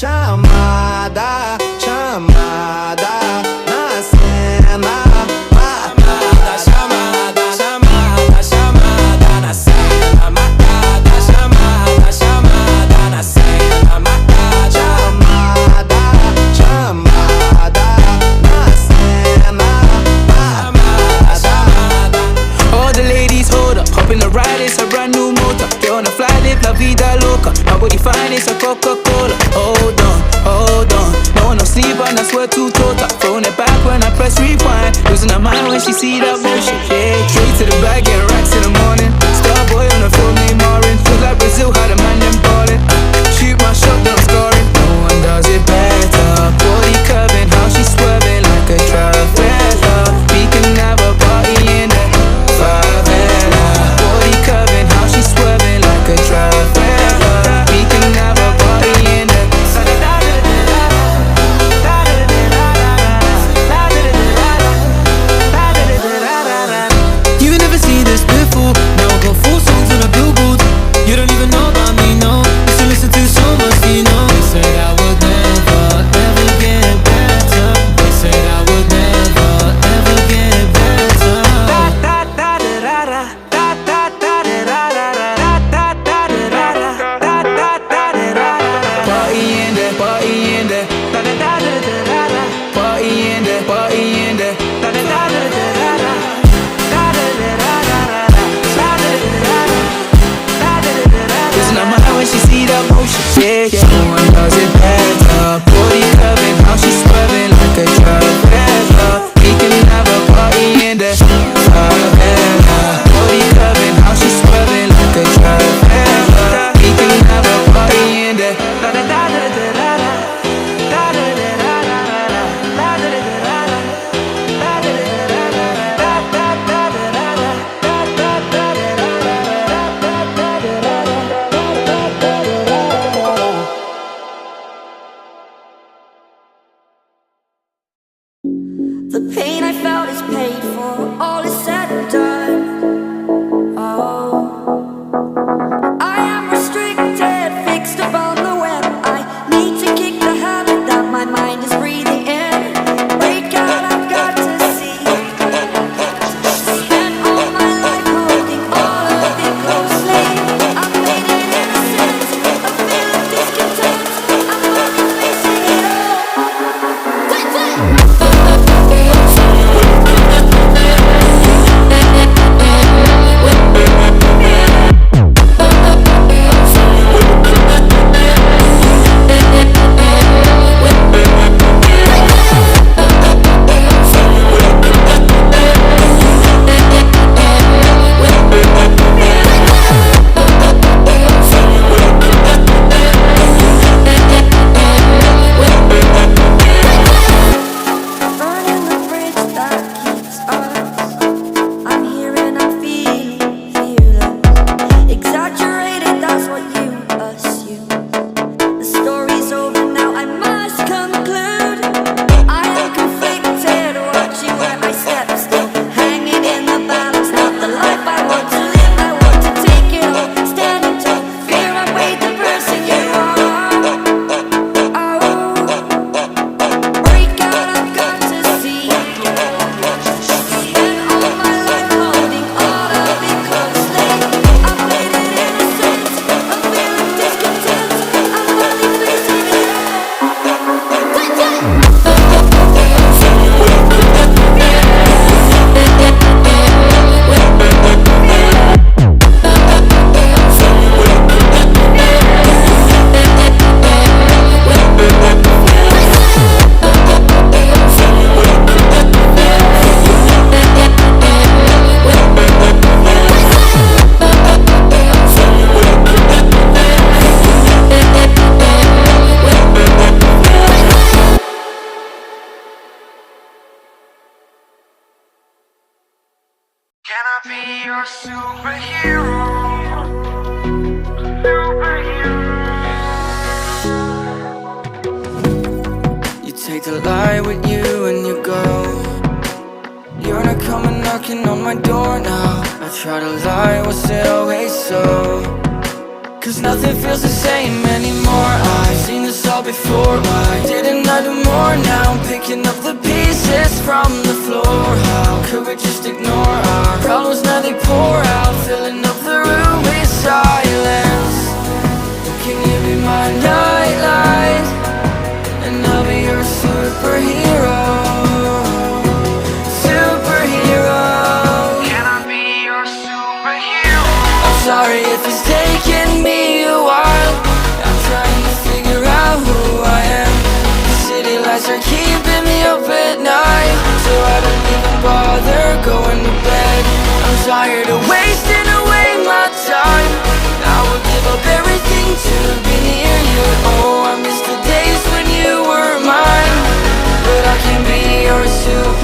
chamada, chamada na cena. Matada, chamada, chamada, chamada na cena. Matada, chamada, chamada na cena. Matada, chamada, chamada na cena. Chamada, chamada. All the ladies hold up, hop in the ride, it's a brand new motor. Get on the fly, live la vida loca. My body fine, it's a Coca-Cola. Hold on, hold on. No one no sleep and I swear to total. Throwing it back when I press rewind. Losing her mind when she see that motion. Yeah, straight to the bag, getting racks in the morning. Starboy on the phone, named Marin. Feel like Brazil, how the man them ballin'. Shoot my shot, then I'm scoring. No one does it better. Body curving, how she swerving like a trafficker. We can have a party in the favela. Body curving, how she swerving like a trafficker. We can have a party in the You never see this before. Now I got 4 songs on a billboard. You don't even know about me, no. Used to listen to so much, you know. They said I would never, ever get better. They said I would never, ever get better. party in there, party in there. Party in there, party in there. Losing her mind when she see that motion. Yeah, yeah. No one does it better. Body curving, how she swerving like a trafficker. We can have a party in there. Body curving, how she swerving like a trafficker. We can have a party in there. The pain I felt is paid for, all is said and done. Oh, I am restricted, fixed upon the web. I need to kick the habit that my mind is breathing in. Break out, I've got to see. Spent all my life holding all of it closely. I've made it innocent, a feel of discontent. I'm only facing it all. Burning the bridge that keeps us. I'm here and I'm feeling fearless. Exaggerated, that's what you assume. The story's over now, I must conclude. I am conflicted, watching where I step still. Hanging in the balance, not the life I want to live. I want to take it all, standing tall. Fear I weighed the person you are. Oh, break out, I've got to see. Spent all my life holding all of it closely. I've made it innocent, a feel of discontent. I'm only facing it all. Can I be your superhero? Superhero. You take the light with you and you go. You're not coming knocking on my door now. I try to lie, was it always so? Cause nothing feels the same anymore. I've seen the all before? Why didn't I do more? Now I'm picking up the pieces from the floor. How could we just ignore our problems? Now they pour out, filling up the room with silence. Can you be my nightlight? And I'll be your superhero. Superhero. Can I be your superhero? I'm sorry if it's taking me a while.